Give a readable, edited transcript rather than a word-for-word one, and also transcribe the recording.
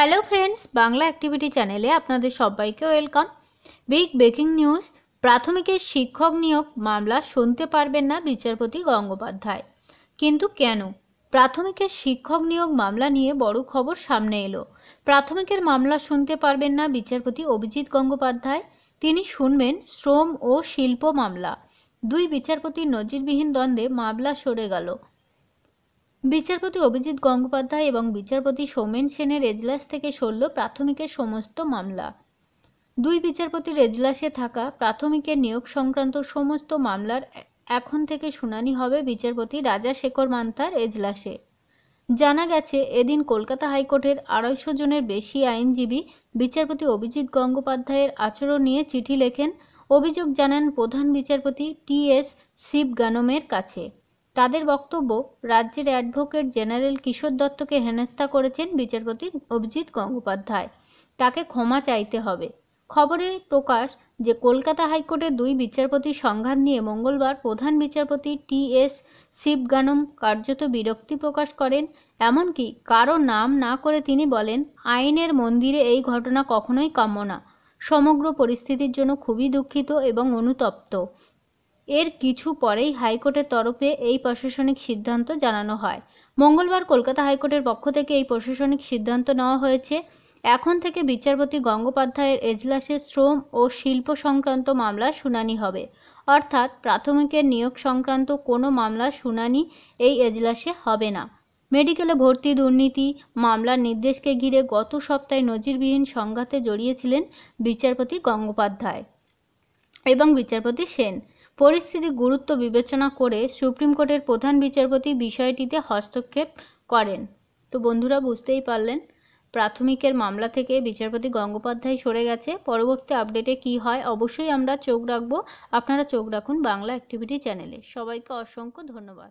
Hello friends, Bangla activity চ্যানেলে আপনাদের সবাইকে ওয়েলকাম। বিগ ব্রেকিং নিউজ, প্রাথমিকের শিক্ষক নিয়োগ মামলা শুনতে পারবেন না বিচারপতি গঙ্গোপাধ্যায়। কিন্তু কেন? প্রাথমিকের শিক্ষক নিয়োগ মামলা নিয়ে বড় খবর সামনে এলো। প্রাথমিকের মামলা শুনতে পারবেন না বিচারপতি অভিজিৎ গঙ্গোপাধ্যায়। তিনি শুনবেন শ্রম ও শিল্প মামলা। দুই বিচারপতির নজিরবিহীন দ্বন্দ্বে মামলা সরে গেল। বিচারপতি অভিজিৎ গঙ্গোপাধ্যায় এবং বিচারপতি সৌমেন সেনের এজলাস থেকে সরল প্রাথমিকের সমস্ত মামলা। দুই বিচারপতির এজলাসে থাকা প্রাথমিকের নিয়োগ সংক্রান্ত সমস্ত মামলার এখন থেকে শুনানি হবে বিচারপতি রাজাশেখর মান্তার এজলাসে। জানা গেছে, এদিন কলকাতা হাইকোর্টের 250 জনের বেশি আইনজীবী বিচারপতি অভিজিৎ গঙ্গোপাধ্যায়ের আচরণ নিয়ে চিঠি লেখেন, অভিযোগ জানান প্রধান বিচারপতি টি.এস. শিবগানমের কাছে। তাদের বক্তব্য, রাজ্যের অ্যাডভোকেট জেনারেল কিশোর দত্তকে হেনস্থা করেছেন বিচারপতি অভিজিৎ গঙ্গোপাধ্যায়। তাকে ক্ষমা চাইতে হবে। খবরে প্রকাশ যে কলকাতা হাইকোর্টের দুই বিচারপতির সংঘাত নিয়ে মঙ্গলবার প্রধান বিচারপতি টি.এস. শিবগানম কার্যত বিরক্তি প্রকাশ করেন। এমনকি কারো নাম না করে তিনি বলেন, আইনের মন্দিরে এই ঘটনা কখনোই কাম্য না। সমগ্র পরিস্থিতির জন্য খুবই দুঃখিত এবং অনুতপ্ত। এর কিছু পরেই হাইকোর্টের তরফে এই প্রশাসনিক সিদ্ধান্ত জানানো হয়। মঙ্গলবার কলকাতা হাইকোর্টের পক্ষ থেকে এই প্রশাসনিক সিদ্ধান্ত নেওয়া হয়েছে। এখন থেকে বিচারপতি গঙ্গোপাধ্যায়ের এজলাসে শ্রম ও শিল্প সংক্রান্ত মামলার শুনানি হবে। অর্থাৎ প্রাথমিকের নিয়োগ সংক্রান্ত কোনো মামলার শুনানি এই এজলাসে হবে না। মেডিকেলে ভর্তি দুর্নীতি মামলার নির্দেশকে ঘিরে গত সপ্তাহে নজিরবিহীন সংঘাতে জড়িয়েছিলেন বিচারপতি গঙ্গোপাধ্যায় এবং বিচারপতি সেন। পরিস্থিতি গুরুত্ব বিবেচনা করে সুপ্রিম কোর্টের প্রধান বিচারপতি বিষয়টিতে হস্তক্ষেপ করেন। তো বন্ধুরা, বুঝতেই পারলেন, প্রাথমিকের মামলা থেকে বিচারপতি গঙ্গোপাধ্যায় সরে গেছে। পরবর্তী আপডেটে কি হয় অবশ্যই আমরা চোখ রাখবো। আপনারা চোখ রাখুন বাংলা অ্যাক্টিভিটি চ্যানেলে। সবাইকে অসংখ্য ধন্যবাদ।